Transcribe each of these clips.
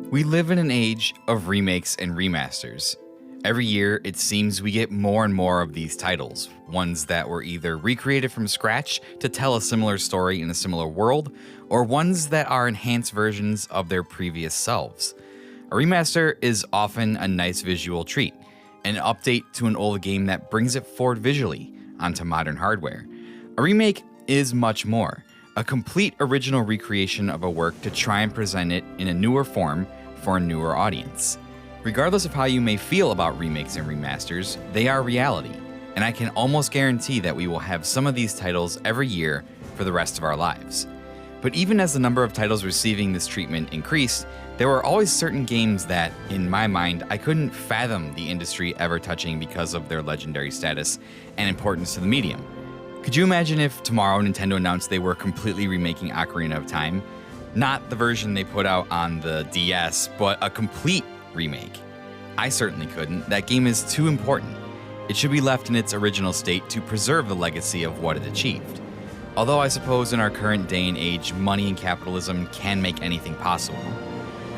We live in an age of remakes and remasters. Every year, it seems we get more and more of these titles, ones that were either recreated from scratch to tell a similar story in a similar world, or ones that are enhanced versions of their previous selves. A remaster is often a nice visual treat, an update to an old game that brings it forward visually onto modern hardware. A remake is much more, a complete original recreation of a work to try and present it in a newer form for a newer audience. Regardless of how you may feel about remakes and remasters, they are reality, and I can almost guarantee that we will have some of these titles every year for the rest of our lives. But even as the number of titles receiving this treatment increased, there were always certain games that, in my mind, I couldn't fathom the industry ever touching because of their legendary status and importance to the medium. Could you imagine if tomorrow Nintendo announced they were completely remaking Ocarina of Time? Not the version they put out on the DS, but a complete remake. I certainly couldn't. That game is too important. It should be left in its original state to preserve the legacy of what it achieved. Although I suppose in our current day and age, money and capitalism can make anything possible.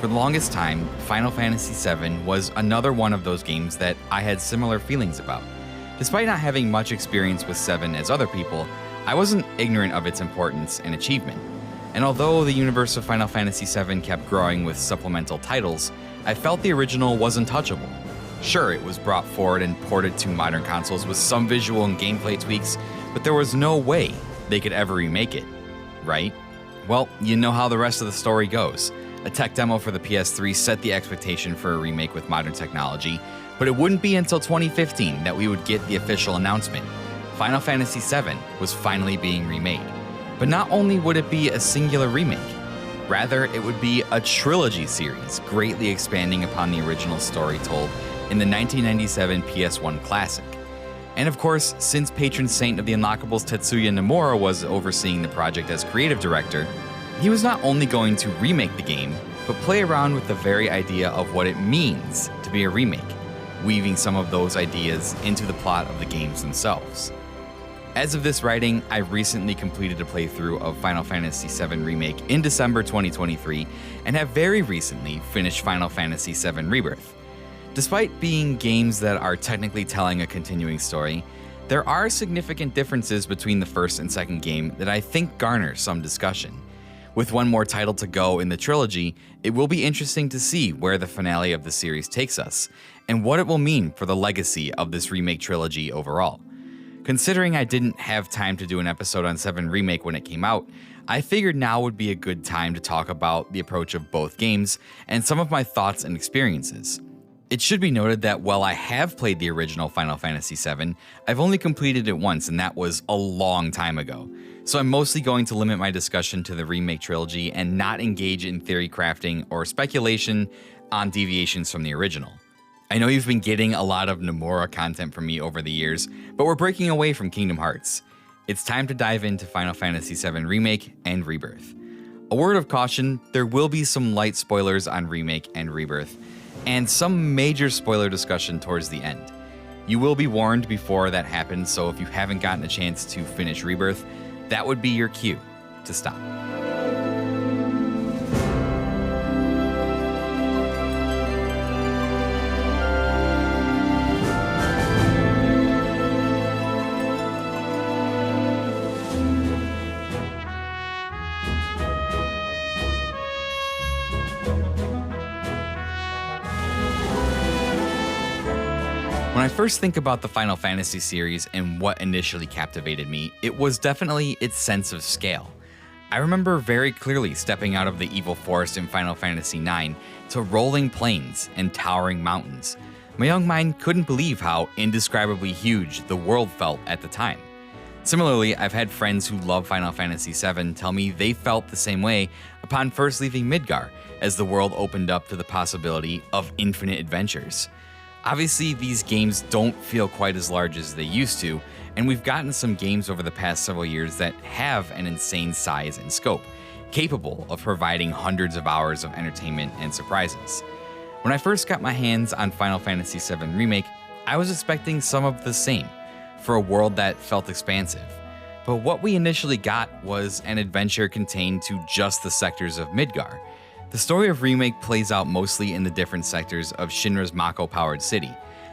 For the longest time, Final Fantasy VII was another one of those games that I had similar feelings about. Despite not having much experience with 7 as other people, I wasn't ignorant of its importance and achievement. And although the universe of Final Fantasy VII kept growing with supplemental titles, I felt the original was untouchable. Sure, it was brought forward and ported to modern consoles with some visual and gameplay tweaks, but there was no way they could ever remake it, right? Well, you know how the rest of the story goes. A tech demo for the PS3 set the expectation for a remake with modern technology, but it wouldn't be until 2015 that we would get the official announcement. Final Fantasy VII was finally being remade. But not only would it be a singular remake, rather it would be a trilogy series, greatly expanding upon the original story told in the 1997 PS1 classic. And of course, since patron saint of the Unlockables Tetsuya Nomura was overseeing the project as creative director, he was not only going to remake the game, but play around with the very idea of what it means to be a remake, weaving some of those ideas into the plot of the games themselves. As of this writing, I recently completed a playthrough of Final Fantasy VII Remake in December 2023 and have very recently finished Final Fantasy VII Rebirth. Despite being games that are technically telling a continuing story, there are significant differences between the first and second game that I think garner some discussion. With one more title to go in the trilogy, it will be interesting to see where the finale of the series takes us, and what it will mean for the legacy of this remake trilogy overall. Considering I didn't have time to do an episode on 7 Remake when it came out, I figured now would be a good time to talk about the approach of both games and some of my thoughts and experiences. It should be noted that while I have played the original Final Fantasy VII, I've only completed it once, and that was a long time ago. So I'm mostly going to limit my discussion to the remake trilogy and not engage in theory crafting or speculation on deviations from the original. I know you've been getting a lot of Nomura content from me over the years, but we're breaking away from Kingdom Hearts. It's time to dive into Final Fantasy VII Remake and Rebirth. A word of caution, there will be some light spoilers on Remake and Rebirth, and some major spoiler discussion towards the end. You will be warned before that happens, so if you haven't gotten a chance to finish Rebirth, that would be your cue to stop. When I first think about the Final Fantasy series and what initially captivated me, it was definitely its sense of scale. I remember very clearly stepping out of the evil forest in Final Fantasy IX to rolling plains and towering mountains. My young mind couldn't believe how indescribably huge the world felt at the time. Similarly, I've had friends who love Final Fantasy VII tell me they felt the same way upon first leaving Midgar, as the world opened up to the possibility of infinite adventures. Obviously, these games don't feel quite as large as they used to, and we've gotten some games over the past several years that have an insane size and scope, capable of providing hundreds of hours of entertainment and surprises. When I first got my hands on Final Fantasy VII Remake, I was expecting some of the same, for a world that felt expansive. But what we initially got was an adventure contained to just the sectors of Midgar. The story of Remake plays out mostly in the different sectors of Shinra's Mako-powered city,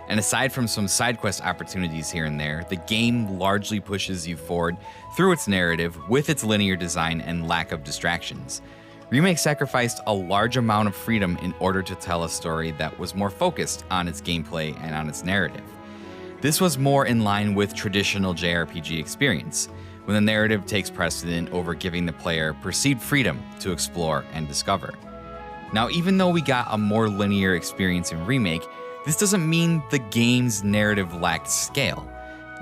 and aside from some side quest opportunities here and there, the game largely pushes you forward through its narrative with its linear design and lack of distractions. Remake sacrificed a large amount of freedom in order to tell a story that was more focused on its gameplay and on its narrative. This was more in line with traditional JRPG experience, when the narrative takes precedent over giving the player perceived freedom to explore and discover. Now, even though we got a more linear experience in Remake, this doesn't mean the game's narrative lacked scale.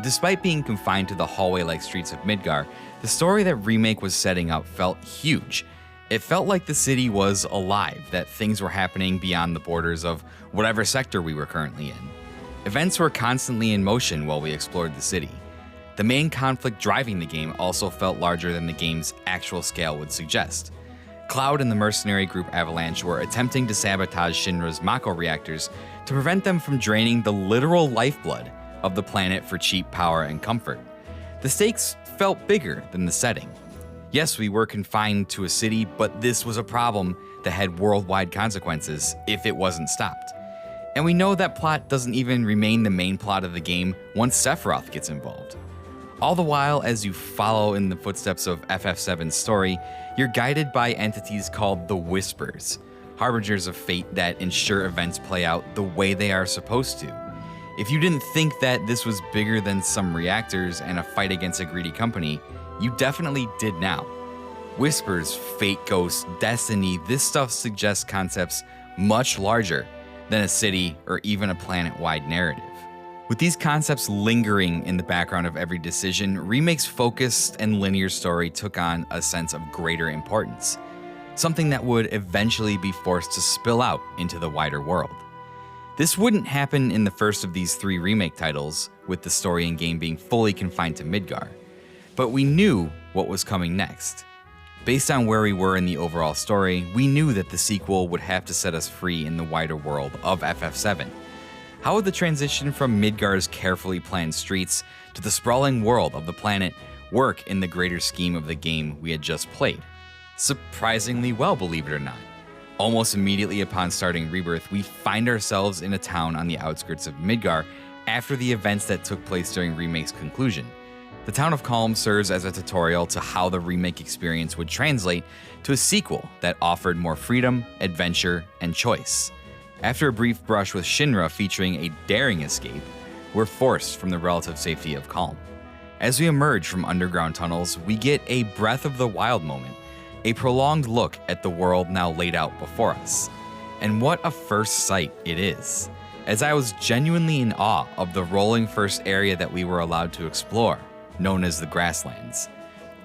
Despite being confined to the hallway-like streets of Midgar, the story that Remake was setting up felt huge. It felt like the city was alive, that things were happening beyond the borders of whatever sector we were currently in. Events were constantly in motion while we explored the city. The main conflict driving the game also felt larger than the game's actual scale would suggest. Cloud and the mercenary group Avalanche were attempting to sabotage Shinra's Mako reactors to prevent them from draining the literal lifeblood of the planet for cheap power and comfort. The stakes felt bigger than the setting. Yes, we were confined to a city, but this was a problem that had worldwide consequences if it wasn't stopped. And we know that plot doesn't even remain the main plot of the game once Sephiroth gets involved. All the while, as you follow in the footsteps of FF7's story, you're guided by entities called the Whispers, harbingers of fate that ensure events play out the way they are supposed to. If you didn't think that this was bigger than some reactors and a fight against a greedy company, you definitely did now. Whispers, fate, ghosts, destiny, this stuff suggests concepts much larger than a city or even a planet-wide narrative. With these concepts lingering in the background of every decision, Remake's focused and linear story took on a sense of greater importance, something that would eventually be forced to spill out into the wider world. This wouldn't happen in the first of these 3 remake titles, with the story and game being fully confined to Midgar, but we knew what was coming next. Based on where we were in the overall story, we knew that the sequel would have to set us free in the wider world of FF7. How would the transition from Midgar's carefully planned streets to the sprawling world of the planet work in the greater scheme of the game we had just played? Surprisingly well, believe it or not. Almost immediately upon starting Rebirth, we find ourselves in a town on the outskirts of Midgar after the events that took place during Remake's conclusion. The town of Calm serves as a tutorial to how the Remake experience would translate to a sequel that offered more freedom, adventure, and choice. After a brief brush with Shinra featuring a daring escape, we're forced from the relative safety of Calm. As we emerge from underground tunnels, we get a Breath of the Wild moment, a prolonged look at the world now laid out before us. And what a first sight it is, as I was genuinely in awe of the rolling first area that we were allowed to explore, known as the Grasslands.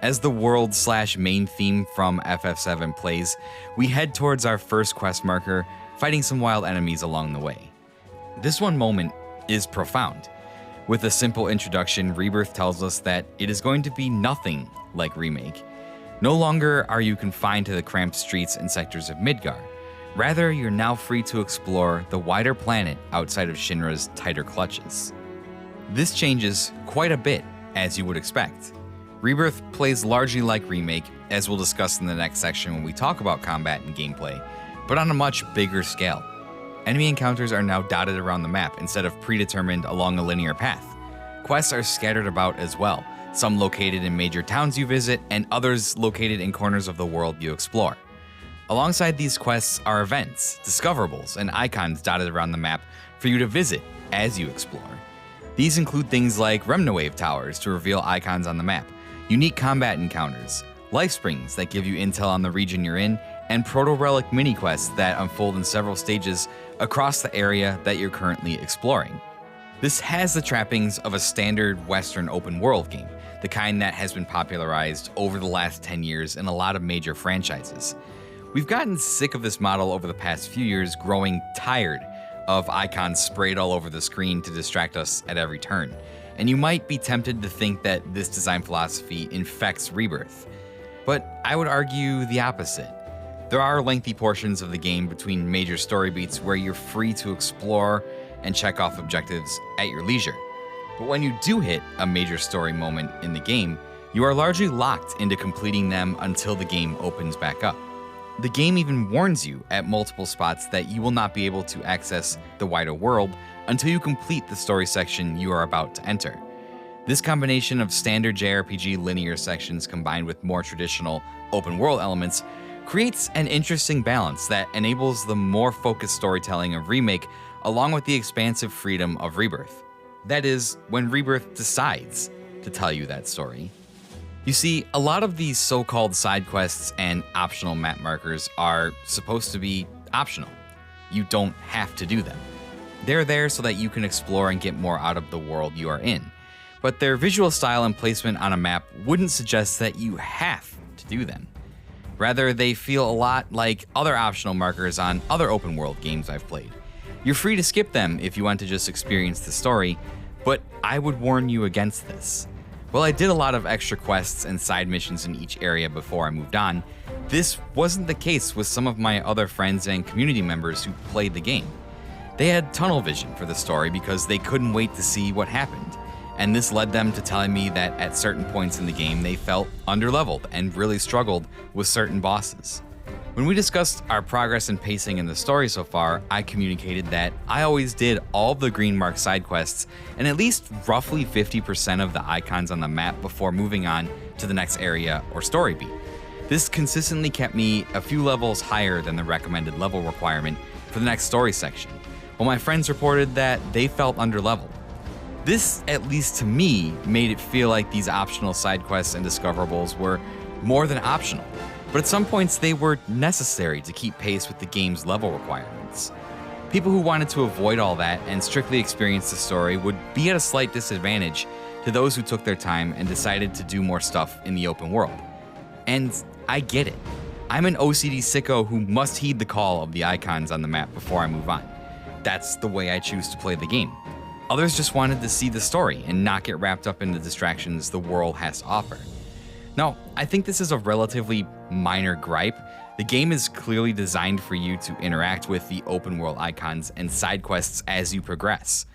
As the world/main theme from FF7 plays, we head towards our first quest marker, fighting some wild enemies along the way. This one moment is profound. With a simple introduction, Rebirth tells us that it is going to be nothing like Remake. No longer are you confined to the cramped streets and sectors of Midgar. Rather, you're now free to explore the wider planet outside of Shinra's tighter clutches. This changes quite a bit, as you would expect. Rebirth plays largely like Remake, as we'll discuss in the next section when we talk about combat and gameplay, but on a much bigger scale. Enemy encounters are now dotted around the map instead of predetermined along a linear path. Quests are scattered about as well, some located in major towns you visit and others located in corners of the world you explore. Alongside these quests are events, discoverables, and icons dotted around the map for you to visit as you explore. These include things like Remnawave towers to reveal icons on the map, unique combat encounters, life springs that give you intel on the region you're in, and proto-relic mini-quests that unfold in several stages across the area that you're currently exploring. This has the trappings of a standard Western open-world game, the kind that has been popularized over the last 10 years in a lot of major franchises. We've gotten sick of this model over the past few years, growing tired of icons sprayed all over the screen to distract us at every turn, and you might be tempted to think that this design philosophy infects Rebirth. But I would argue the opposite. There are lengthy portions of the game between major story beats where you're free to explore and check off objectives at your leisure. But when you do hit a major story moment in the game, you are largely locked into completing them until the game opens back up. The game even warns you at multiple spots that you will not be able to access the wider world until you complete the story section you are about to enter. This combination of standard JRPG linear sections combined with more traditional open world elements creates an interesting balance that enables the more focused storytelling of Remake along with the expansive freedom of Rebirth. That is, when Rebirth decides to tell you that story. You see, a lot of these so-called side quests and optional map markers are supposed to be optional. You don't have to do them. They're there so that you can explore and get more out of the world you are in. But their visual style and placement on a map wouldn't suggest that you have to do them. Rather, they feel a lot like other optional markers on other open world games I've played. You're free to skip them if you want to just experience the story, but I would warn you against this. While I did a lot of extra quests and side missions in each area before I moved on, this wasn't the case with some of my other friends and community members who played the game. They had tunnel vision for the story because they couldn't wait to see what happened, and this led them to telling me that at certain points in the game they felt underleveled and really struggled with certain bosses. When we discussed our progress and pacing in the story so far, I communicated that I always did all of the green mark side quests and at least roughly 50% of the icons on the map before moving on to the next area or story beat. This consistently kept me a few levels higher than the recommended level requirement for the next story section, while my friends reported that they felt underleveled. This, at least to me, made it feel like these optional side quests and discoverables were more than optional, but at some points they were necessary to keep pace with the game's level requirements. People who wanted to avoid all that and strictly experience the story would be at a slight disadvantage to those who took their time and decided to do more stuff in the open world. And I get it. I'm an OCD sicko who must heed the call of the icons on the map before I move on. That's the way I choose to play the game. Others just wanted to see the story and not get wrapped up in the distractions the world has to offer. Now, I think this is a relatively minor gripe. The game is clearly designed for you to interact with the open world icons and side quests as you progress.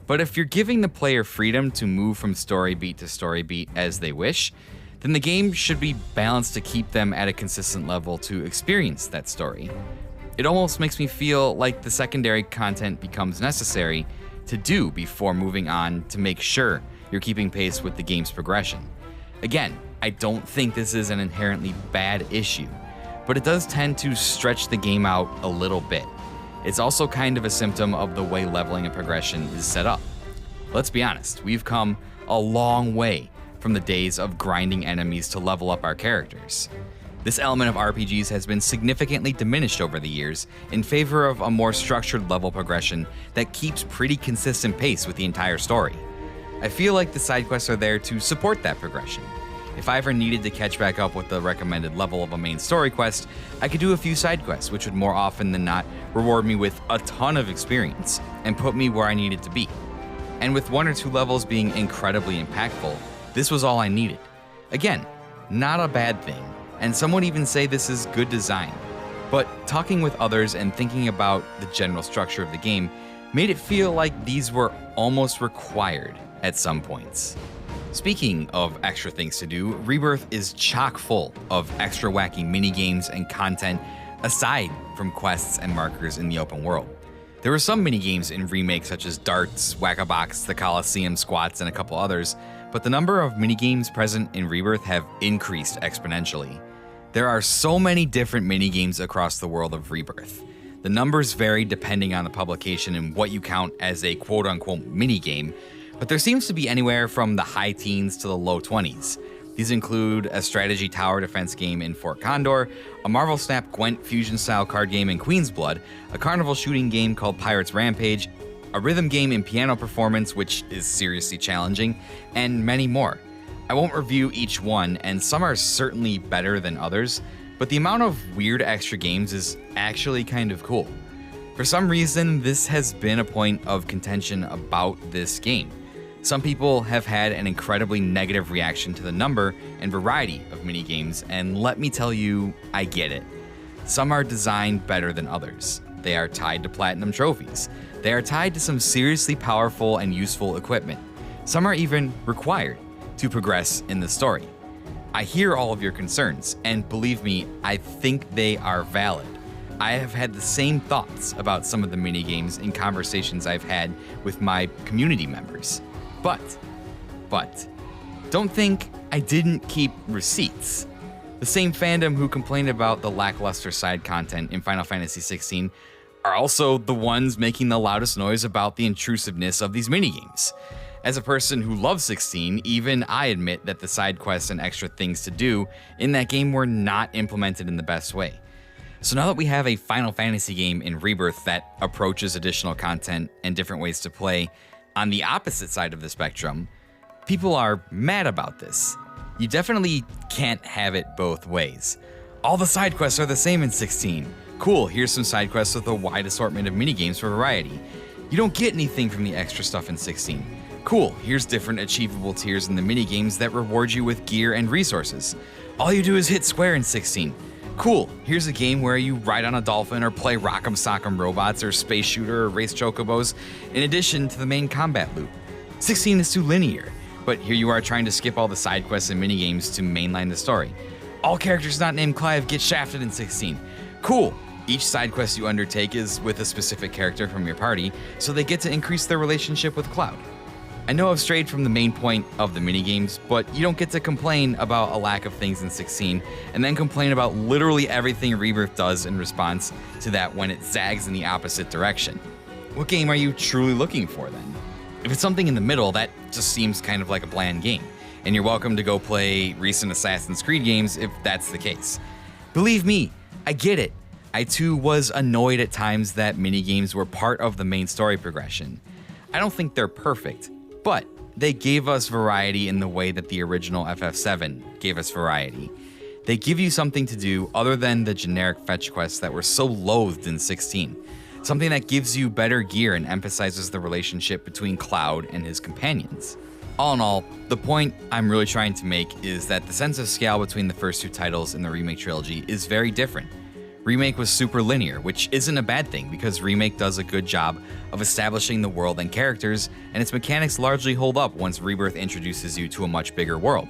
But if you're giving the player freedom to move from story beat to story beat as they wish, then the game should be balanced to keep them at a consistent level to experience that story. It almost makes me feel like the secondary content becomes necessary to do before moving on to make sure you're keeping pace with the game's progression. Again, I don't think this is an inherently bad issue, but it does tend to stretch the game out a little bit. It's also kind of a symptom of the way leveling and progression is set up. Let's be honest, we've come a long way from the days of grinding enemies to level up our characters. This element of RPGs has been significantly diminished over the years in favor of a more structured level progression that keeps pretty consistent pace with the entire story. I feel like the side quests are there to support that progression. If I ever needed to catch back up with the recommended level of a main story quest, I could do a few side quests, which would more often than not reward me with a ton of experience and put me where I needed to be. And with 1 or 2 levels being incredibly impactful, this was all I needed. Again, not a bad thing, and some would even say this is good design. But talking with others and thinking about the general structure of the game made it feel like these were almost required at some points. Speaking of extra things to do, Rebirth is chock full of extra wacky minigames and content aside from quests and markers in the open world. There were some minigames in Remake such as darts, whack-a-box, the Coliseum squats, and a couple others, but the number of minigames present in Rebirth have increased exponentially. There are so many different minigames across the world of Rebirth. The numbers vary depending on the publication and what you count as a quote-unquote minigame, but there seems to be anywhere from the high teens to the low 20s. These include a strategy tower defense game in Fort Condor, a Marvel Snap Gwent fusion-style card game in Queen's Blood, a carnival shooting game called Pirates Rampage, a rhythm game in Piano Performance, which is seriously challenging, and many more. I won't review each one, and some are certainly better than others, but the amount of weird extra games is actually kind of cool. For some reason, this has been a point of contention about this game. Some people have had an incredibly negative reaction to the number and variety of minigames, and let me tell you, I get it. Some are designed better than others. They are tied to platinum trophies. They are tied to some seriously powerful and useful equipment. Some are even required to progress in the story. I hear all of your concerns, and believe me, I think they are valid. I have had the same thoughts about some of the minigames in conversations I've had with my community members. But, don't think I didn't keep receipts. The same fandom who complained about the lackluster side content in Final Fantasy XVI are also the ones making the loudest noise about the intrusiveness of these minigames. As a person who loves 16, even I admit that the side quests and extra things to do in that game were not implemented in the best way. So now that we have a Final Fantasy game in Rebirth that approaches additional content and different ways to play on the opposite side of the spectrum, people are mad about this. You definitely can't have it both ways. All the side quests are the same in 16. Cool, here's some side quests with a wide assortment of minigames for variety. You don't get anything from the extra stuff in 16. Cool, here's different achievable tiers in the minigames that reward you with gear and resources. All you do is hit square in 16. Cool, here's a game where you ride on a dolphin or play Rock'em Sock'em robots or space shooter or race chocobos, in addition to the main combat loop. 16 is too linear, but here you are trying to skip all the side quests and minigames to mainline the story. All characters not named Clive get shafted in 16. Cool, each side quest you undertake is with a specific character from your party, so they get to increase their relationship with Cloud. I know I've strayed from the main point of the minigames, but you don't get to complain about a lack of things in 16, and then complain about literally everything Rebirth does in response to that when it zags in the opposite direction. What game are you truly looking for then? If it's something in the middle, that just seems kind of like a bland game, and you're welcome to go play recent Assassin's Creed games if that's the case. Believe me, I get it. I too was annoyed at times that minigames were part of the main story progression. I don't think they're perfect, but they gave us variety in the way that the original FF7 gave us variety. They give you something to do other than the generic fetch quests that were so loathed in 16. Something that gives you better gear and emphasizes the relationship between Cloud and his companions. All in all, the point I'm really trying to make is that the sense of scale between the first two titles in the Remake trilogy is very different. Remake was super linear, which isn't a bad thing because Remake does a good job of establishing the world and characters, and its mechanics largely hold up once Rebirth introduces you to a much bigger world.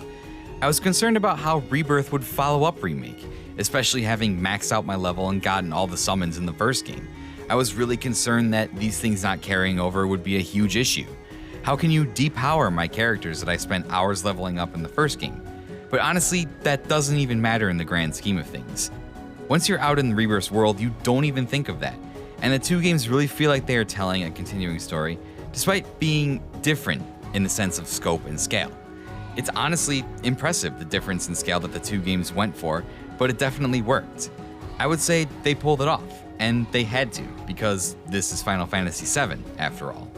I was concerned about how Rebirth would follow up Remake, especially having maxed out my level and gotten all the summons in the first game. I was really concerned that these things not carrying over would be a huge issue. How can you depower my characters that I spent hours leveling up in the first game? But honestly, that doesn't even matter in the grand scheme of things. Once you're out in the Rebirth's world, you don't even think of that. And the two games really feel like they are telling a continuing story, despite being different in the sense of scope and scale. It's honestly impressive the difference in scale that the two games went for, but it definitely worked. I would say they pulled it off, and they had to, because this is Final Fantasy VII, after all.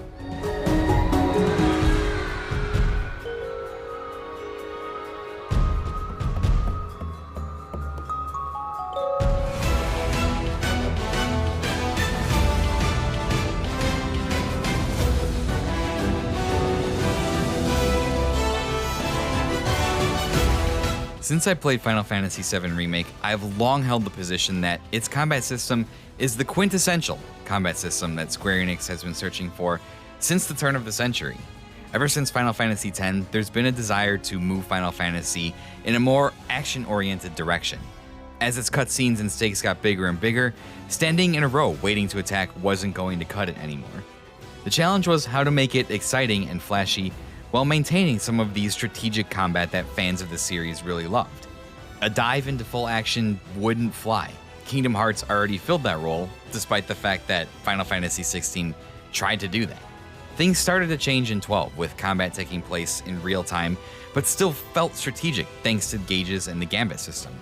Since I played Final Fantasy VII Remake, I have long held the position that its combat system is the quintessential combat system that Square Enix has been searching for since the turn of the century. Ever since Final Fantasy X, there's been a desire to move Final Fantasy in a more action-oriented direction. As its cutscenes and stakes got bigger and bigger, standing in a row waiting to attack wasn't going to cut it anymore. The challenge was how to make it exciting and flashy while maintaining some of the strategic combat that fans of the series really loved. A dive into full action wouldn't fly. Kingdom Hearts already filled that role, despite the fact that Final Fantasy XVI tried to do that. Things started to change in 12, with combat taking place in real time, but still felt strategic thanks to gauges and the gambit system.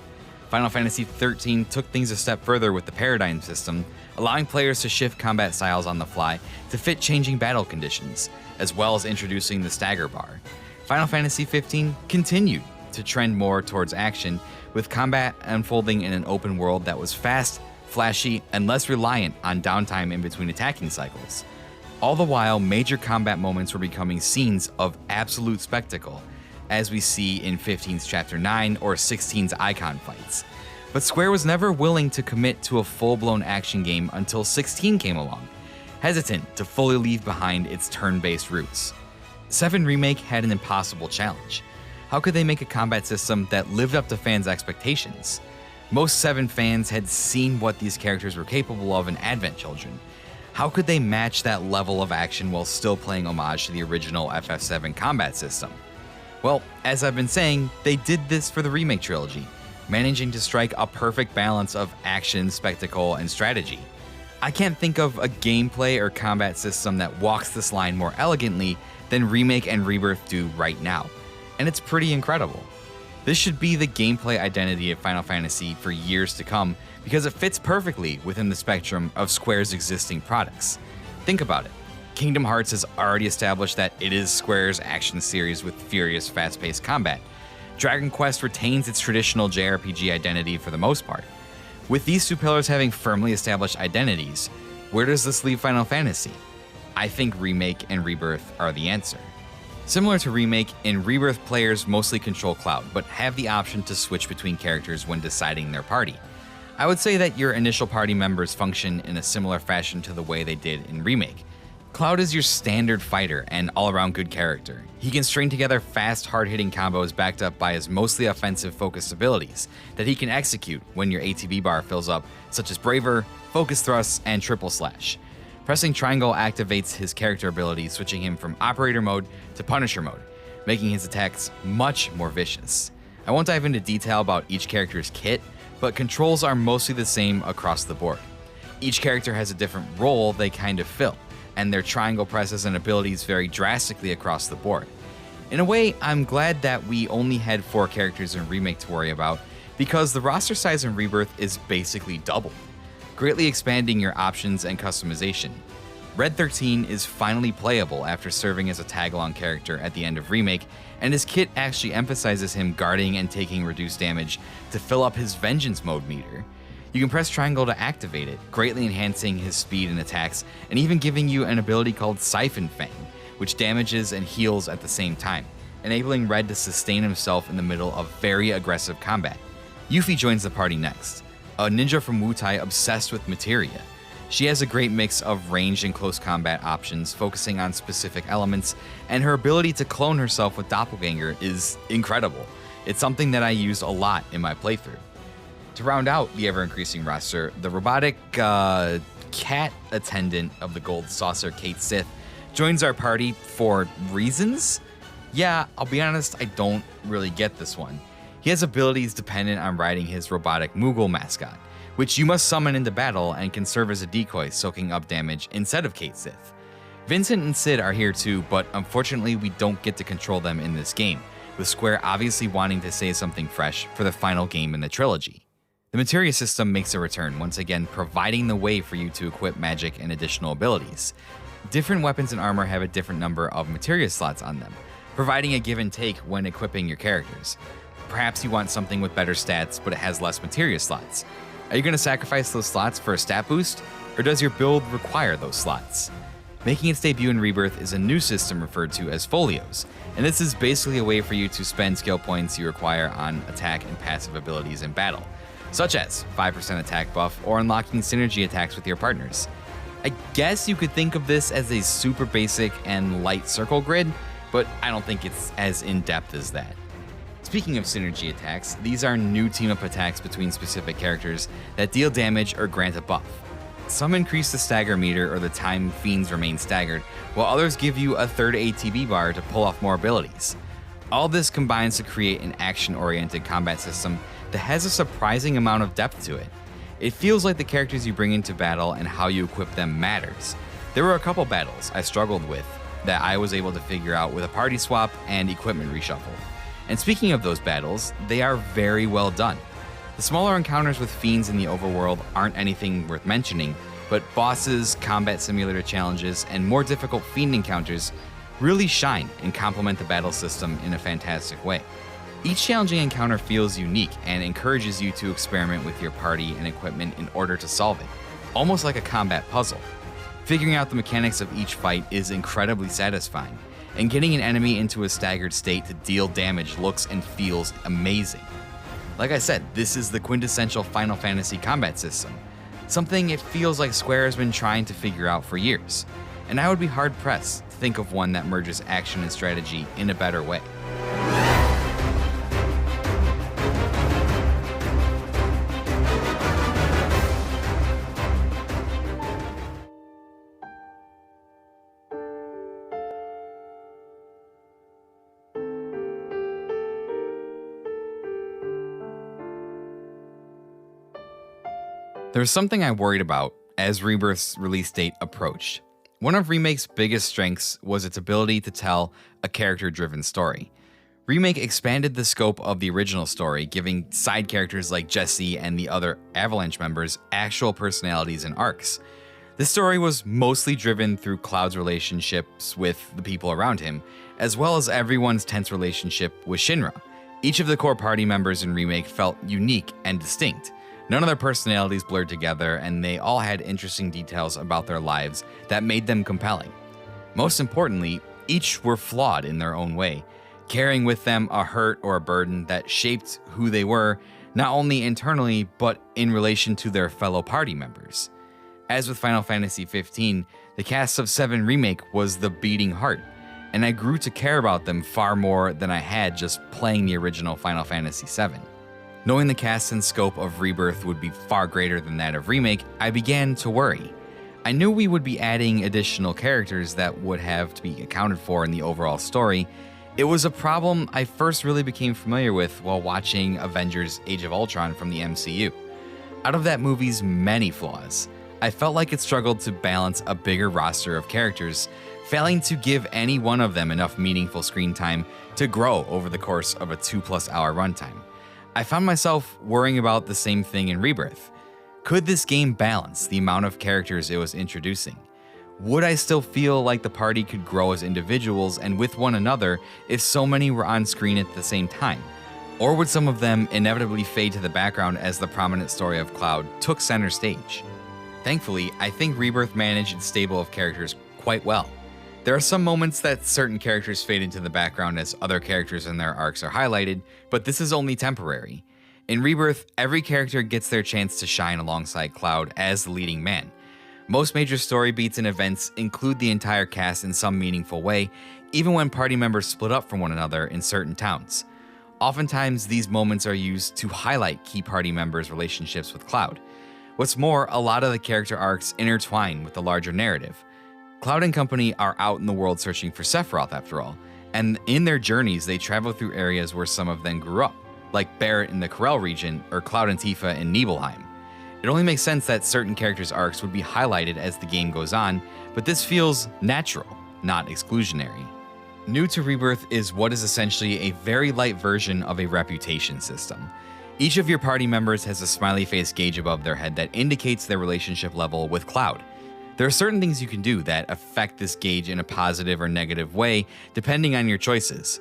Final Fantasy XIII took things a step further with the paradigm system, allowing players to shift combat styles on the fly to fit changing battle conditions, as well as introducing the stagger bar. Final Fantasy XV continued to trend more towards action, with combat unfolding in an open world that was fast, flashy, and less reliant on downtime in between attacking cycles. All the while, major combat moments were becoming scenes of absolute spectacle, as we see in 15's Chapter 9 or 16's Icon fights. But Square was never willing to commit to a full-blown action game until 16 came along, hesitant to fully leave behind its turn-based roots. 7 Remake had an impossible challenge. How could they make a combat system that lived up to fans' expectations? Most 7 fans had seen what these characters were capable of in Advent Children. How could they match that level of action while still paying homage to the original FF7 combat system? Well, as I've been saying, they did this for the remake trilogy, managing to strike a perfect balance of action, spectacle, and strategy. I can't think of a gameplay or combat system that walks this line more elegantly than Remake and Rebirth do right now, and it's pretty incredible. This should be the gameplay identity of Final Fantasy for years to come because it fits perfectly within the spectrum of Square's existing products. Think about it. Kingdom Hearts has already established that it is Square's action series with furious, fast-paced combat. Dragon Quest retains its traditional JRPG identity for the most part. With these 2 pillars having firmly established identities, where does this leave Final Fantasy? I think Remake and Rebirth are the answer. Similar to Remake, in Rebirth players mostly control Cloud, but have the option to switch between characters when deciding their party. I would say that your initial party members function in a similar fashion to the way they did in Remake. Cloud is your standard fighter and all-around good character. He can string together fast, hard-hitting combos backed up by his mostly offensive-focused abilities that he can execute when your ATB bar fills up, such as Braver, Focus Thrust, and Triple Slash. Pressing triangle activates his character ability, switching him from operator mode to Punisher mode, making his attacks much more vicious. I won't dive into detail about each character's kit, but controls are mostly the same across the board. Each character has a different role they kind of fill, and their triangle presses and abilities vary drastically across the board. In a way, I'm glad that we only had 4 characters in Remake to worry about, because the roster size in Rebirth is basically doubled, greatly expanding your options and customization. Red 13 is finally playable after serving as a tag-along character at the end of Remake, and his kit actually emphasizes him guarding and taking reduced damage to fill up his Vengeance mode meter. You can press triangle to activate it, greatly enhancing his speed and attacks, and even giving you an ability called Siphon Fang, which damages and heals at the same time, enabling Red to sustain himself in the middle of very aggressive combat. Yuffie joins the party next, a ninja from Wutai obsessed with materia. She has a great mix of ranged and close combat options, focusing on specific elements, and her ability to clone herself with Doppelganger is incredible. It's something that I used a lot in my playthrough. To round out the ever-increasing roster, the robotic cat attendant of the Gold Saucer, Kate Sith, joins our party for reasons? Yeah, I'll be honest, I don't really get this one. He has abilities dependent on riding his robotic Moogle mascot, which you must summon into battle and can serve as a decoy, soaking up damage instead of Kate Sith. Vincent and Sid are here too, but unfortunately we don't get to control them in this game, with Square obviously wanting to say something fresh for the final game in the trilogy. The materia system makes a return, once again providing the way for you to equip magic and additional abilities. Different weapons and armor have a different number of materia slots on them, providing a give and take when equipping your characters. Perhaps you want something with better stats, but it has less materia slots. Are you going to sacrifice those slots for a stat boost, or does your build require those slots? Making its debut in Rebirth is a new system referred to as folios, and this is basically a way for you to spend skill points you require on attack and passive abilities in battle, such as 5% attack buff or unlocking synergy attacks with your partners. I guess you could think of this as a super basic and light circle grid, but I don't think it's as in-depth as that. Speaking of synergy attacks, these are new team-up attacks between specific characters that deal damage or grant a buff. Some increase the stagger meter or the time fiends remain staggered, while others give you a third ATB bar to pull off more abilities. All this combines to create an action-oriented combat system that has a surprising amount of depth to it. It feels like the characters you bring into battle and how you equip them matters. There were a couple battles I struggled with that I was able to figure out with a party swap and equipment reshuffle. And speaking of those battles, they are very well done. The smaller encounters with fiends in the overworld aren't anything worth mentioning, but bosses, combat simulator challenges, and more difficult fiend encounters really shine and complement the battle system in a fantastic way. Each challenging encounter feels unique and encourages you to experiment with your party and equipment in order to solve it, almost like a combat puzzle. Figuring out the mechanics of each fight is incredibly satisfying, and getting an enemy into a staggered state to deal damage looks and feels amazing. Like I said, this is the quintessential Final Fantasy combat system, something it feels like Square has been trying to figure out for years, and I would be hard-pressed to think of one that merges action and strategy in a better way. There's something I worried about as Rebirth's release date approached. One of Remake's biggest strengths was its ability to tell a character-driven story. Remake expanded the scope of the original story, giving side characters like Jesse and the other Avalanche members actual personalities and arcs. This story was mostly driven through Cloud's relationships with the people around him, as well as everyone's tense relationship with Shinra. Each of the core party members in Remake felt unique and distinct. None of their personalities blurred together, and they all had interesting details about their lives that made them compelling. Most importantly, each were flawed in their own way, carrying with them a hurt or a burden that shaped who they were, not only internally, but in relation to their fellow party members. As with Final Fantasy XV, the cast of VII Remake was the beating heart, and I grew to care about them far more than I had just playing the original Final Fantasy VII. Knowing the cast and scope of Rebirth would be far greater than that of Remake, I began to worry. I knew we would be adding additional characters that would have to be accounted for in the overall story. It was a problem I first really became familiar with while watching Avengers Age of Ultron from the MCU. Out of that movie's many flaws, I felt like it struggled to balance a bigger roster of characters, failing to give any one of them enough meaningful screen time to grow over the course of a 2+ hour runtime. I found myself worrying about the same thing in Rebirth. Could this game balance the amount of characters it was introducing? Would I still feel like the party could grow as individuals and with one another if so many were on screen at the same time? Or would some of them inevitably fade to the background as the prominent story of Cloud took center stage? Thankfully, I think Rebirth managed its stable of characters quite well. There are some moments that certain characters fade into the background as other characters in their arcs are highlighted, but this is only temporary. In Rebirth, every character gets their chance to shine alongside Cloud as the leading man. Most major story beats and events include the entire cast in some meaningful way, even when party members split up from one another in certain towns. Oftentimes, these moments are used to highlight key party members' relationships with Cloud. What's more, a lot of the character arcs intertwine with the larger narrative. Cloud and company are out in the world searching for Sephiroth after all, and in their journeys they travel through areas where some of them grew up, like Barrett in the Corel region or Cloud and Tifa in Nibelheim. It only makes sense that certain characters' arcs would be highlighted as the game goes on, but this feels natural, not exclusionary. New to Rebirth is what is essentially a very light version of a reputation system. Each of your party members has a smiley face gauge above their head that indicates their relationship level with Cloud. There are certain things you can do that affect this gauge in a positive or negative way, depending on your choices.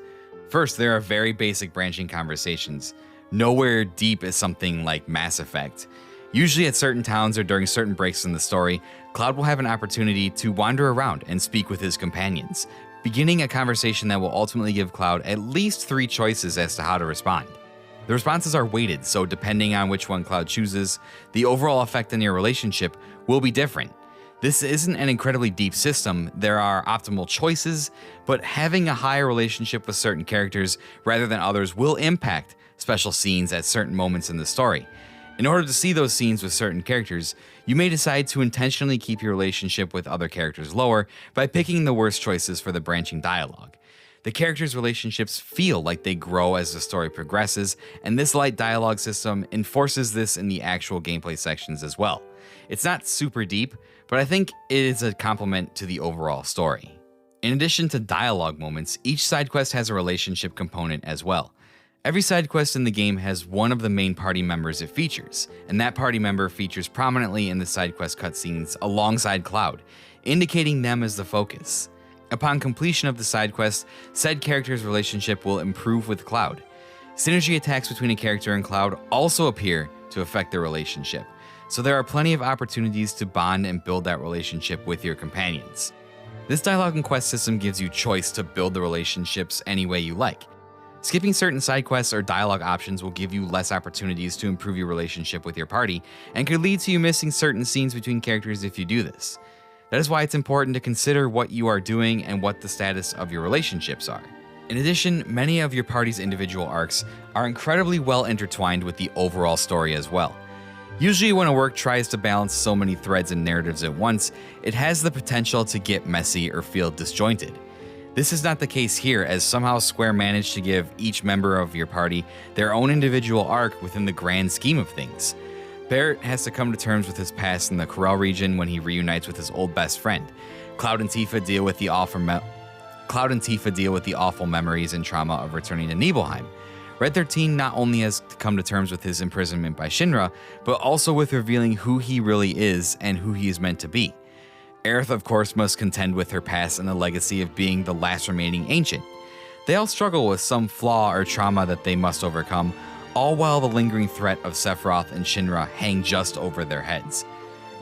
First, there are very basic branching conversations. Nowhere deep is something like Mass Effect. Usually at certain towns or during certain breaks in the story, Cloud will have an opportunity to wander around and speak with his companions, beginning a conversation that will ultimately give Cloud at least 3 choices as to how to respond. The responses are weighted, so depending on which one Cloud chooses, the overall effect on your relationship will be different. This isn't an incredibly deep system, there are optimal choices, but having a higher relationship with certain characters rather than others will impact special scenes at certain moments in the story. In order to see those scenes with certain characters, you may decide to intentionally keep your relationship with other characters lower by picking the worst choices for the branching dialogue. The characters' relationships feel like they grow as the story progresses, and this light dialogue system enforces this in the actual gameplay sections as well. It's not super deep, but I think it is a complement to the overall story. In addition to dialogue moments, each side quest has a relationship component as well. Every side quest in the game has one of the main party members it features, and that party member features prominently in the side quest cutscenes alongside Cloud, indicating them as the focus. Upon completion of the side quest, said character's relationship will improve with Cloud. Synergy attacks between a character and Cloud also appear to affect their relationship, so there are plenty of opportunities to bond and build that relationship with your companions. This dialogue and quest system gives you choice to build the relationships any way you like. Skipping certain side quests or dialogue options will give you less opportunities to improve your relationship with your party, and could lead to you missing certain scenes between characters if you do this. That is why it's important to consider what you are doing and what the status of your relationships are. In addition, many of your party's individual arcs are incredibly well intertwined with the overall story as well. Usually when a work tries to balance so many threads and narratives at once, it has the potential to get messy or feel disjointed. This is not the case here, as somehow Square managed to give each member of your party their own individual arc within the grand scheme of things. Barrett has to come to terms with his past in the Corel region when he reunites with his old best friend. Cloud and Tifa deal with the awful memories and trauma of returning to Nibelheim. Red 13 not only has to come to terms with his imprisonment by Shinra, but also with revealing who he really is and who he is meant to be. Aerith, of course, must contend with her past and the legacy of being the last remaining ancient. They all struggle with some flaw or trauma that they must overcome, all while the lingering threat of Sephiroth and Shinra hang just over their heads.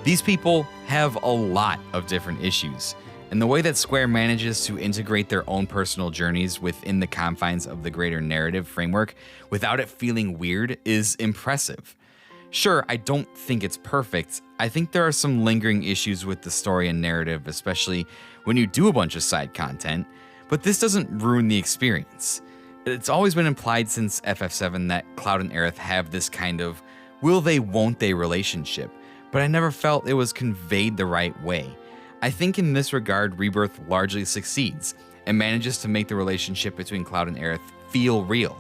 These people have a lot of different issues, and the way that Square manages to integrate their own personal journeys within the confines of the greater narrative framework without it feeling weird is impressive. Sure, I don't think it's perfect. I think there are some lingering issues with the story and narrative, especially when you do a bunch of side content, but this doesn't ruin the experience. It's always been implied since FF7 that Cloud and Aerith have this kind of will they, won't they relationship, but I never felt it was conveyed the right way. I think in this regard, Rebirth largely succeeds and manages to make the relationship between Cloud and Aerith feel real.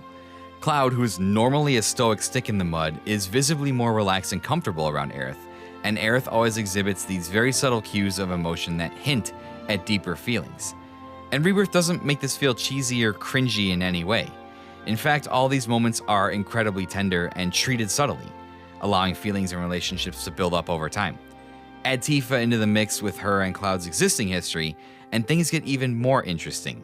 Cloud, who is normally a stoic stick in the mud, is visibly more relaxed and comfortable around Aerith, and Aerith always exhibits these very subtle cues of emotion that hint at deeper feelings. And Rebirth doesn't make this feel cheesy or cringy in any way. In fact, all these moments are incredibly tender and treated subtly, allowing feelings and relationships to build up over time. Add Tifa into the mix with her and Cloud's existing history, and things get even more interesting.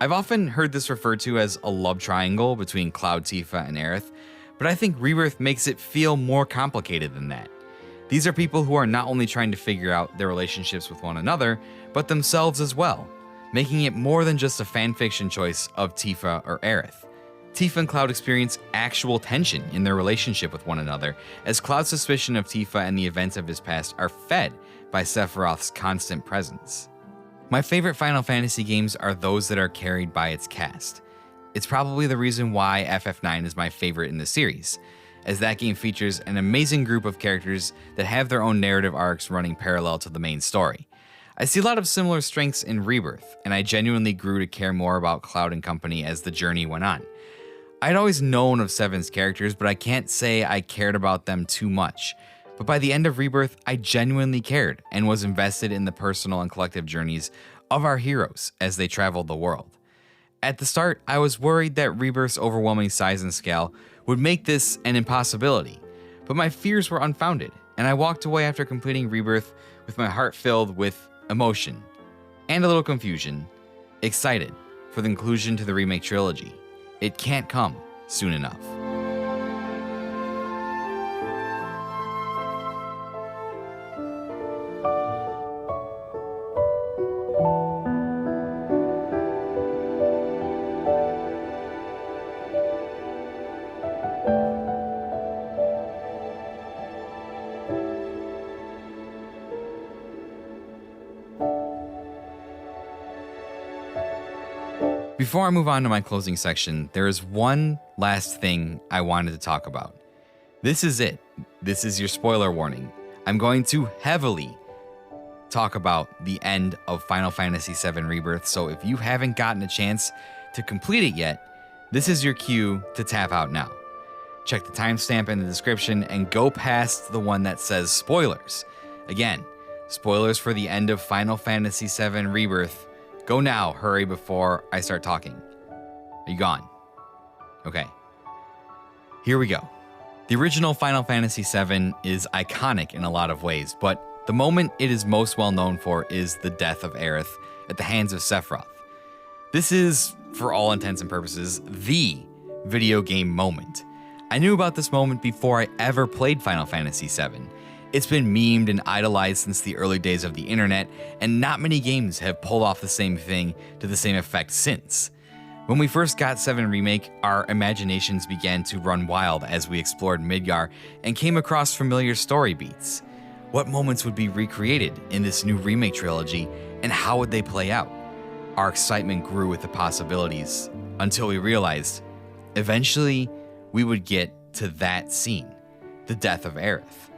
I've often heard this referred to as a love triangle between Cloud, Tifa, and Aerith, but I think Rebirth makes it feel more complicated than that. These are people who are not only trying to figure out their relationships with one another, but themselves as well, making it more than just a fanfiction choice of Tifa or Aerith. Tifa and Cloud experience actual tension in their relationship with one another, as Cloud's suspicion of Tifa and the events of his past are fed by Sephiroth's constant presence. My favorite Final Fantasy games are those that are carried by its cast. It's probably the reason why FF9 is my favorite in the series, as that game features an amazing group of characters that have their own narrative arcs running parallel to the main story. I see a lot of similar strengths in Rebirth, and I genuinely grew to care more about Cloud and company as the journey went on. I'd always known of Seven's characters, but I can't say I cared about them too much. But by the end of Rebirth, I genuinely cared and was invested in the personal and collective journeys of our heroes as they traveled the world. At the start, I was worried that Rebirth's overwhelming size and scale would make this an impossibility, but my fears were unfounded, and I walked away after completing Rebirth with my heart filled with emotion and a little confusion, excited for the conclusion to the remake trilogy. It can't come soon enough. Before I move on to my closing section, there is one last thing I wanted to talk about. This is it. This is your spoiler warning. I'm going to heavily talk about the end of Final Fantasy VII Rebirth, so if you haven't gotten a chance to complete it yet, this is your cue to tap out now. Check the timestamp in the description and go past the one that says spoilers. Again, spoilers for the end of Final Fantasy VII Rebirth. Go now, hurry before I start talking. Are you gone? Okay. Here we go. The original Final Fantasy VII is iconic in a lot of ways, but the moment it is most well known for is the death of Aerith at the hands of Sephiroth. This is, for all intents and purposes, the video game moment. I knew about this moment before I ever played Final Fantasy VII. It's been memed and idolized since the early days of the internet, and not many games have pulled off the same thing to the same effect since. When we first got 7 Remake, our imaginations began to run wild as we explored Midgar and came across familiar story beats. What moments would be recreated in this new remake trilogy, and how would they play out? Our excitement grew with the possibilities, until we realized, eventually, we would get to that scene, the death of Aerith.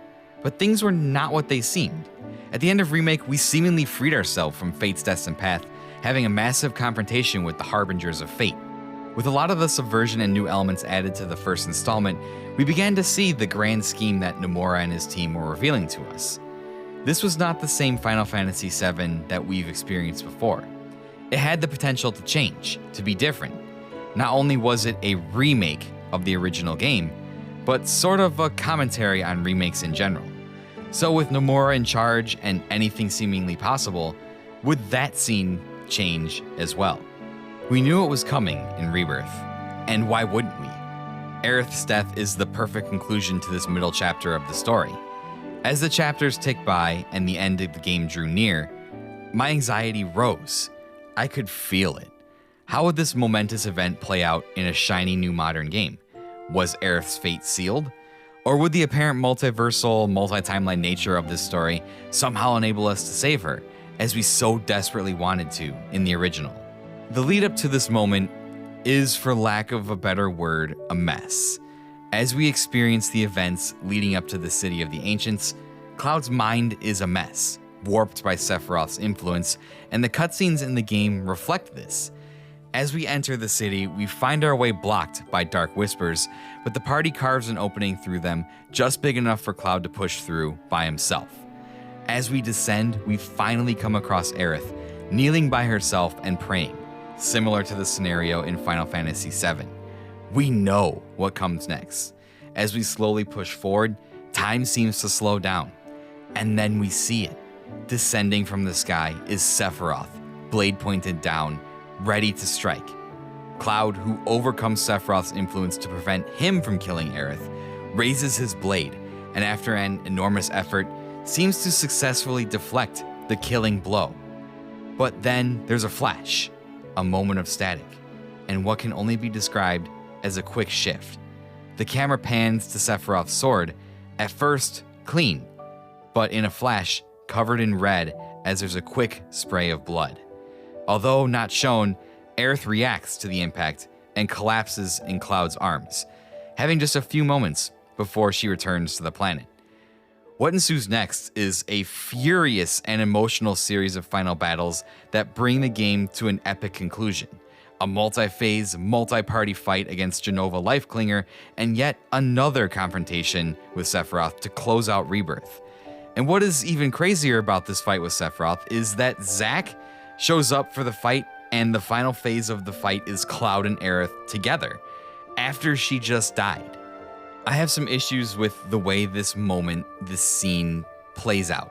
But things were not what they seemed. At the end of Remake, we seemingly freed ourselves from Fate's destined path, having a massive confrontation with the Harbingers of Fate. With a lot of the subversion and new elements added to the first installment, we began to see the grand scheme that Nomura and his team were revealing to us. This was not the same Final Fantasy VII that we've experienced before. It had the potential to change, to be different. Not only was it a remake of the original game, but sort of a commentary on remakes in general. So with Nomura in charge and anything seemingly possible, would that scene change as well? We knew it was coming in Rebirth, and why wouldn't we? Aerith's death is the perfect conclusion to this middle chapter of the story. As the chapters ticked by and the end of the game drew near, my anxiety rose. I could feel it. How would this momentous event play out in a shiny new modern game? Was Aerith's fate sealed? Or would the apparent multiversal, multi-timeline nature of this story somehow enable us to save her, as we so desperately wanted to in the original? The lead up to this moment is, for lack of a better word, a mess. As we experience the events leading up to the City of the Ancients, Cloud's mind is a mess, warped by Sephiroth's influence, and the cutscenes in the game reflect this. As we enter the city, we find our way blocked by dark whispers, but the party carves an opening through them just big enough for Cloud to push through by himself. As we descend, we finally come across Aerith, kneeling by herself and praying, similar to the scenario in Final Fantasy VII. We know what comes next. As we slowly push forward, time seems to slow down. And then we see it. Descending from the sky is Sephiroth, blade pointed down, ready to strike. Cloud, who overcomes Sephiroth's influence to prevent him from killing Aerith, raises his blade, and after an enormous effort, seems to successfully deflect the killing blow. But then there's a flash, a moment of static, and what can only be described as a quick shift. The camera pans to Sephiroth's sword, at first clean, but in a flash covered in red as there's a quick spray of blood. Although not shown, Aerith reacts to the impact and collapses in Cloud's arms, having just a few moments before she returns to the planet. What ensues next is a furious and emotional series of final battles that bring the game to an epic conclusion. A multi-phase, multi-party fight against Jenova Lifeklinger, and yet another confrontation with Sephiroth to close out Rebirth. And what is even crazier about this fight with Sephiroth is that Zack shows up for the fight, and the final phase of the fight is Cloud and Aerith together, after she just died. I have some issues with the way this moment, this scene, plays out.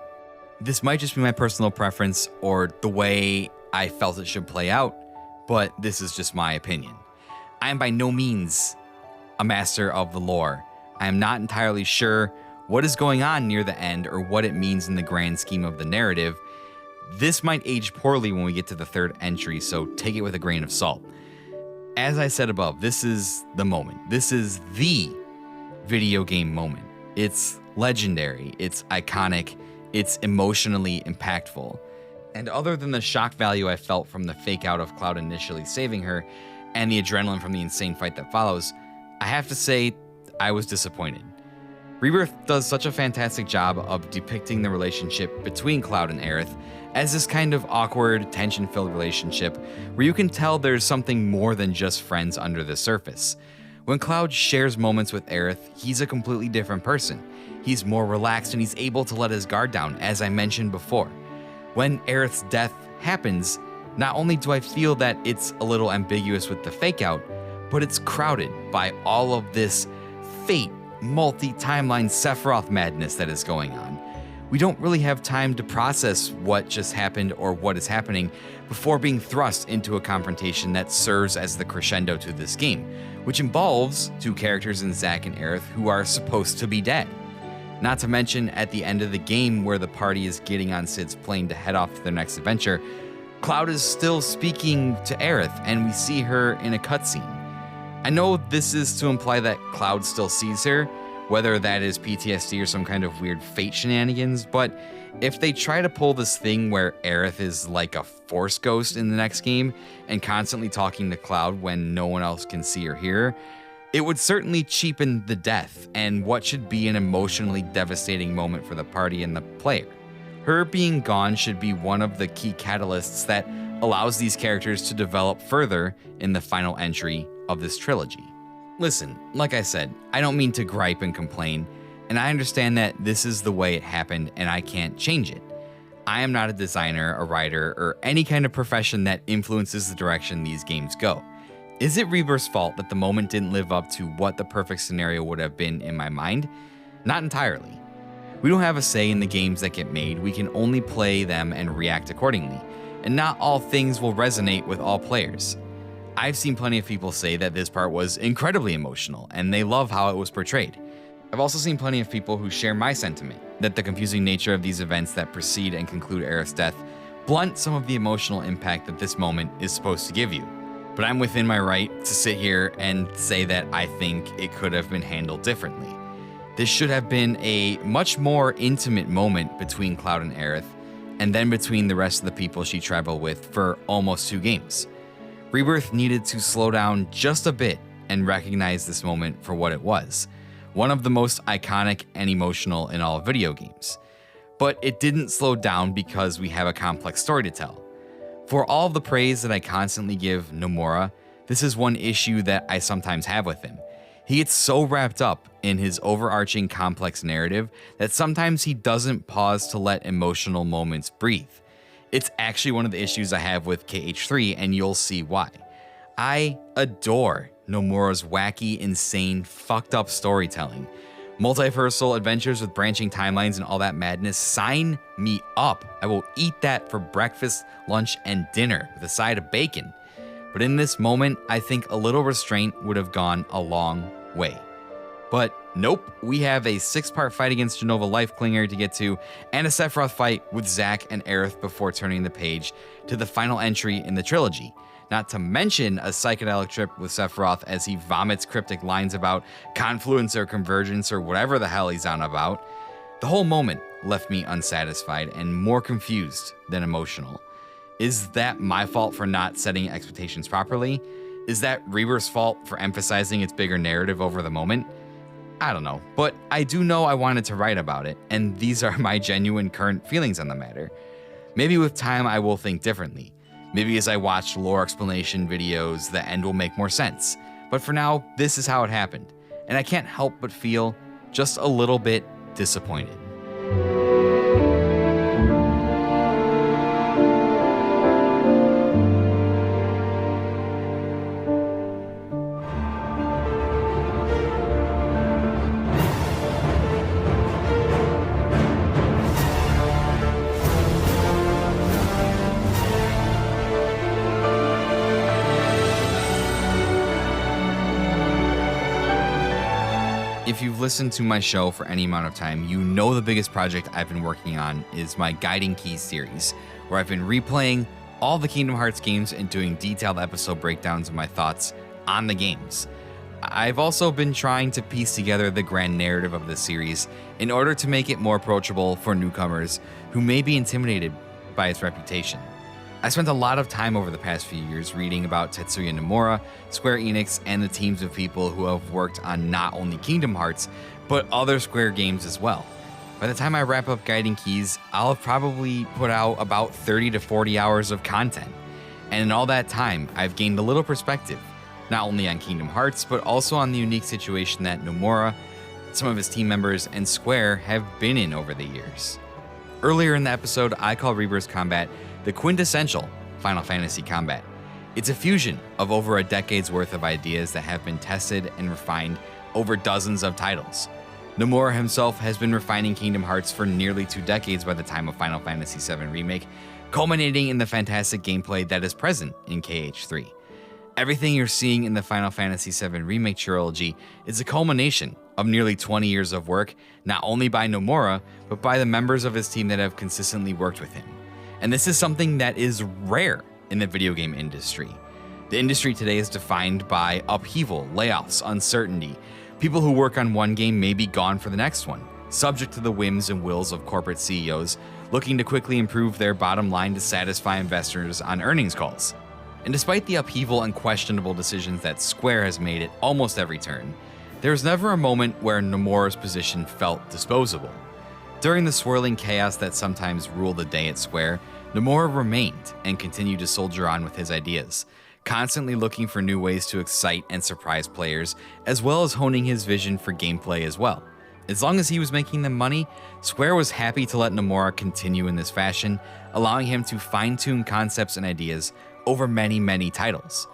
This might just be my personal preference or the way I felt it should play out, but this is just my opinion. I am by no means a master of the lore. I am not entirely sure what is going on near the end or what it means in the grand scheme of the narrative. This might age poorly when we get to the third entry, so take it with a grain of salt. As I said above, this is the moment. This is the video game moment. It's legendary, it's iconic, it's emotionally impactful. And other than the shock value I felt from the fake out of Cloud initially saving her and the adrenaline from the insane fight that follows, I have to say I was disappointed. Rebirth does such a fantastic job of depicting the relationship between Cloud and Aerith as this kind of awkward, tension-filled relationship where you can tell there's something more than just friends under the surface. When Cloud shares moments with Aerith, he's a completely different person. He's more relaxed and he's able to let his guard down, as I mentioned before. When Aerith's death happens, not only do I feel that it's a little ambiguous with the fake out, but it's crowded by all of this fate, multi-timeline Sephiroth madness that is going on. We don't really have time to process what just happened or what is happening before being thrust into a confrontation that serves as the crescendo to this game, which involves two characters in Zack and Aerith who are supposed to be dead. Not to mention, at the end of the game where the party is getting on Cid's plane to head off to their next adventure, Cloud is still speaking to Aerith and we see her in a cutscene. I know this is to imply that Cloud still sees her, whether that is PTSD or some kind of weird fate shenanigans, but if they try to pull this thing where Aerith is like a force ghost in the next game and constantly talking to Cloud when no one else can see or hear her, it would certainly cheapen the death and what should be an emotionally devastating moment for the party and the player. Her being gone should be one of the key catalysts that allows these characters to develop further in the final entry of this trilogy. Listen, like I said, I don't mean to gripe and complain, and I understand that this is the way it happened and I can't change it. I am not a designer, a writer, or any kind of profession that influences the direction these games go. Is it Rebirth's fault that the moment didn't live up to what the perfect scenario would have been in my mind? Not entirely. We don't have a say in the games that get made, we can only play them and react accordingly, and not all things will resonate with all players. I've seen plenty of people say that this part was incredibly emotional, and they love how it was portrayed. I've also seen plenty of people who share my sentiment, that the confusing nature of these events that precede and conclude Aerith's death blunt some of the emotional impact that this moment is supposed to give you. But I'm within my right to sit here and say that I think it could have been handled differently. This should have been a much more intimate moment between Cloud and Aerith, and then between the rest of the people she traveled with for almost 2 games. Rebirth needed to slow down just a bit and recognize this moment for what it was, one of the most iconic and emotional in all video games. But it didn't slow down because we have a complex story to tell. For all of the praise that I constantly give Nomura, this is one issue that I sometimes have with him. He gets so wrapped up in his overarching complex narrative that sometimes he doesn't pause to let emotional moments breathe. It's actually one of the issues I have with KH3, and you'll see why. I adore Nomura's wacky, insane, fucked up storytelling. Multiversal adventures with branching timelines and all that madness, sign me up. I will eat that for breakfast, lunch, and dinner with a side of bacon. But in this moment, I think a little restraint would have gone a long way. But nope, we have a 6-part fight against Genova Lifeklinger to get to, and a Sephiroth fight with Zack and Aerith before turning the page to the final entry in the trilogy. Not to mention a psychedelic trip with Sephiroth as he vomits cryptic lines about confluence or convergence or whatever the hell he's on about. The whole moment left me unsatisfied and more confused than emotional. Is that my fault for not setting expectations properly? Is that Rebirth's fault for emphasizing its bigger narrative over the moment? I don't know, but I do know I wanted to write about it, and these are my genuine current feelings on the matter. Maybe with time I will think differently. Maybe as I watch lore explanation videos, the end will make more sense. But for now, this is how it happened, and I can't help but feel just a little bit disappointed. If you've listened to my show for any amount of time, you know the biggest project I've been working on is my Guiding Keys series, where I've been replaying all the Kingdom Hearts games and doing detailed episode breakdowns of my thoughts on the games. I've also been trying to piece together the grand narrative of the series in order to make it more approachable for newcomers who may be intimidated by its reputation. I spent a lot of time over the past few years reading about Tetsuya Nomura, Square Enix, and the teams of people who have worked on not only Kingdom Hearts, but other Square games as well. By the time I wrap up Guiding Keys, I'll have probably put out about 30 to 40 hours of content. And in all that time, I've gained a little perspective, not only on Kingdom Hearts, but also on the unique situation that Nomura, some of his team members, and Square have been in over the years. Earlier in the episode, I call Rebirth's combat the quintessential Final Fantasy combat. It's a fusion of over a decade's worth of ideas that have been tested and refined over dozens of titles. Nomura himself has been refining Kingdom Hearts for nearly 2 decades by the time of Final Fantasy VII Remake, culminating in the fantastic gameplay that is present in KH3. Everything you're seeing in the Final Fantasy VII Remake trilogy is a culmination of nearly 20 years of work, not only by Nomura, but by the members of his team that have consistently worked with him. And this is something that is rare in the video game industry. The industry today is defined by upheaval, layoffs, uncertainty. People who work on one game may be gone for the next one, subject to the whims and wills of corporate CEOs looking to quickly improve their bottom line to satisfy investors on earnings calls. And despite the upheaval and questionable decisions that Square has made at almost every turn, there's never a moment where Nomura's position felt disposable. During the swirling chaos that sometimes ruled the day at Square, Nomura remained and continued to soldier on with his ideas, constantly looking for new ways to excite and surprise players, as well as honing his vision for gameplay as well. As long as he was making them money, Square was happy to let Nomura continue in this fashion, allowing him to fine-tune concepts and ideas over many titles.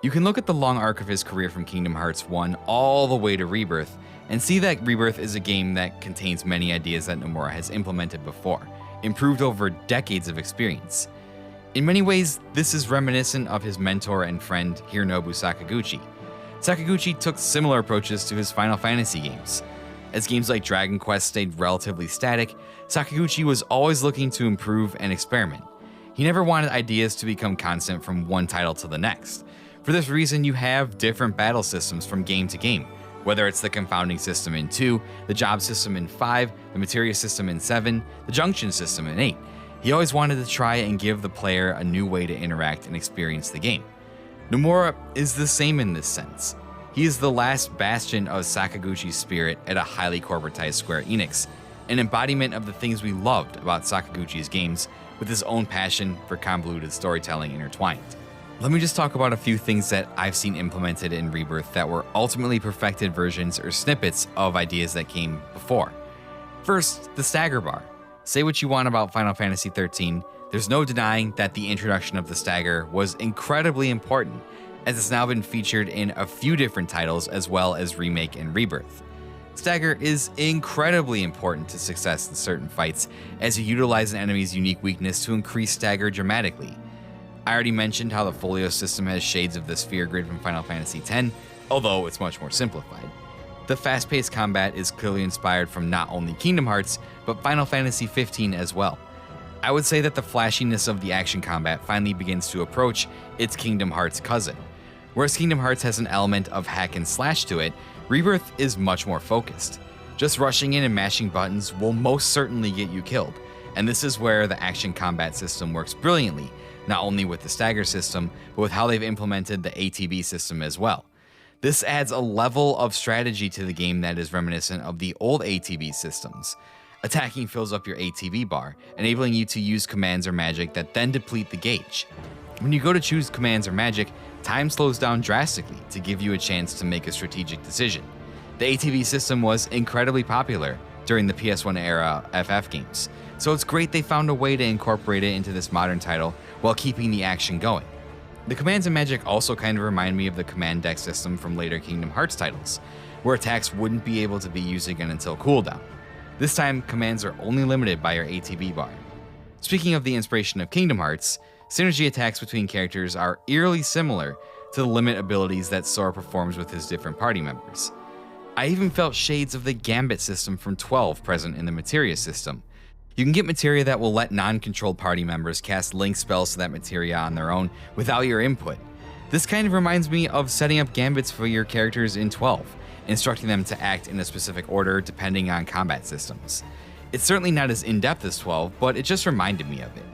You can look at the long arc of his career from Kingdom Hearts 1 all the way to Rebirth, and see that Rebirth is a game that contains many ideas that Nomura has implemented before, improved over decades of experience. In many ways, this is reminiscent of his mentor and friend Hironobu Sakaguchi. Sakaguchi took similar approaches to his Final Fantasy games. As games like Dragon Quest stayed relatively static, Sakaguchi was always looking to improve and experiment. He never wanted ideas to become constant from one title to the next. For this reason, you have different battle systems from game to game, whether it's the confounding system in 2, the job system in 5, the materia system in 7, the junction system in 8. He always wanted to try and give the player a new way to interact and experience the game. Nomura is the same in this sense. He is the last bastion of Sakaguchi's spirit at a highly corporatized Square Enix, an embodiment of the things we loved about Sakaguchi's games, with his own passion for convoluted storytelling intertwined. Let me just talk about a few things that I've seen implemented in Rebirth that were ultimately perfected versions or snippets of ideas that came before. First, the stagger bar. Say what you want about Final Fantasy XIII, there's no denying that the introduction of the stagger was incredibly important, as it's now been featured in a few different titles as well as Remake and Rebirth. Stagger is incredibly important to success in certain fights, as you utilize an enemy's unique weakness to increase stagger dramatically. I already mentioned how the folio system has shades of the sphere grid from Final Fantasy X, although it's much more simplified. The fast-paced combat is clearly inspired from not only Kingdom Hearts, but Final Fantasy XV as well. I would say that the flashiness of the action combat finally begins to approach its Kingdom Hearts cousin. Whereas Kingdom Hearts has an element of hack and slash to it, Rebirth is much more focused. Just rushing in and mashing buttons will most certainly get you killed, and this is where the action combat system works brilliantly, not only with the stagger system, but with how they've implemented the ATB system as well. This adds a level of strategy to the game that is reminiscent of the old ATB systems. Attacking fills up your ATB bar, enabling you to use commands or magic that then deplete the gauge. When you go to choose commands or magic, time slows down drastically to give you a chance to make a strategic decision. The ATB system was incredibly popular during the PS1 era FF games, so it's great they found a way to incorporate it into this modern title while keeping the action going. The commands and magic also kind of remind me of the command deck system from later Kingdom Hearts titles, where attacks wouldn't be able to be used again until cooldown. This time, commands are only limited by your ATB bar. Speaking of the inspiration of Kingdom Hearts, synergy attacks between characters are eerily similar to the limit abilities that Sora performs with his different party members. I even felt shades of the Gambit system from 12 present in the Materia system. You can get materia that will let non-controlled party members cast link spells to that materia on their own without your input. This kind of reminds me of setting up gambits for your characters in 12, instructing them to act in a specific order depending on combat systems. It's certainly not as in-depth as 12, but it just reminded me of it.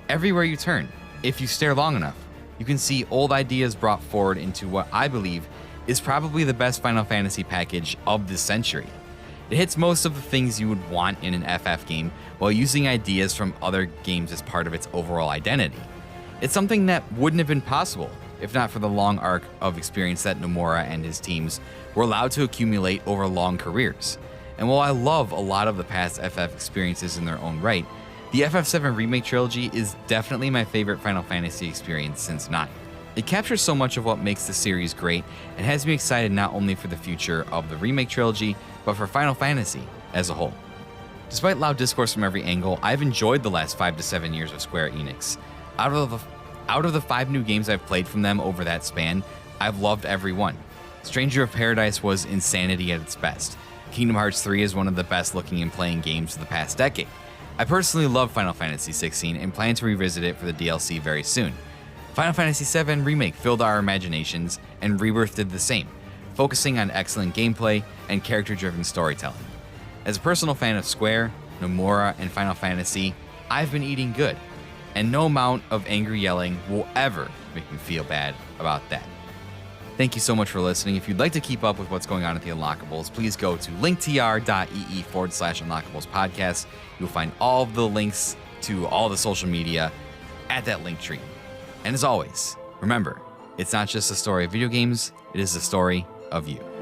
Everywhere you turn, if you stare long enough, you can see old ideas brought forward into what I believe is probably the best Final Fantasy package of this century. It hits most of the things you would want in an FF game while using ideas from other games as part of its overall identity. It's something that wouldn't have been possible if not for the long arc of experience that Nomura and his teams were allowed to accumulate over long careers. And while I love a lot of the past FF experiences in their own right, the FF7 Remake trilogy is definitely my favorite Final Fantasy experience since 9. It captures so much of what makes the series great and has me excited not only for the future of the Remake trilogy, but for Final Fantasy as a whole. Despite loud discourse from every angle, I've enjoyed the last 5 to 7 years of Square Enix. Out of the 5 new games I've played from them over that span, I've loved every one. Stranger of Paradise was insanity at its best. Kingdom Hearts 3 is one of the best looking and playing games of the past decade. I personally love Final Fantasy XVI and plan to revisit it for the DLC very soon. Final Fantasy VII Remake filled our imaginations, and Rebirth did the same, focusing on excellent gameplay and character-driven storytelling. As a personal fan of Square, Nomura, and Final Fantasy, I've been eating good, and no amount of angry yelling will ever make me feel bad about that. Thank you so much for listening. If you'd like to keep up with what's going on at the Unlockables, please go to linktr.ee/Unlockables podcast. You'll find all of the links to all the social media at that link tree. And as always, remember, It's not just the story of video games, it is the story of you.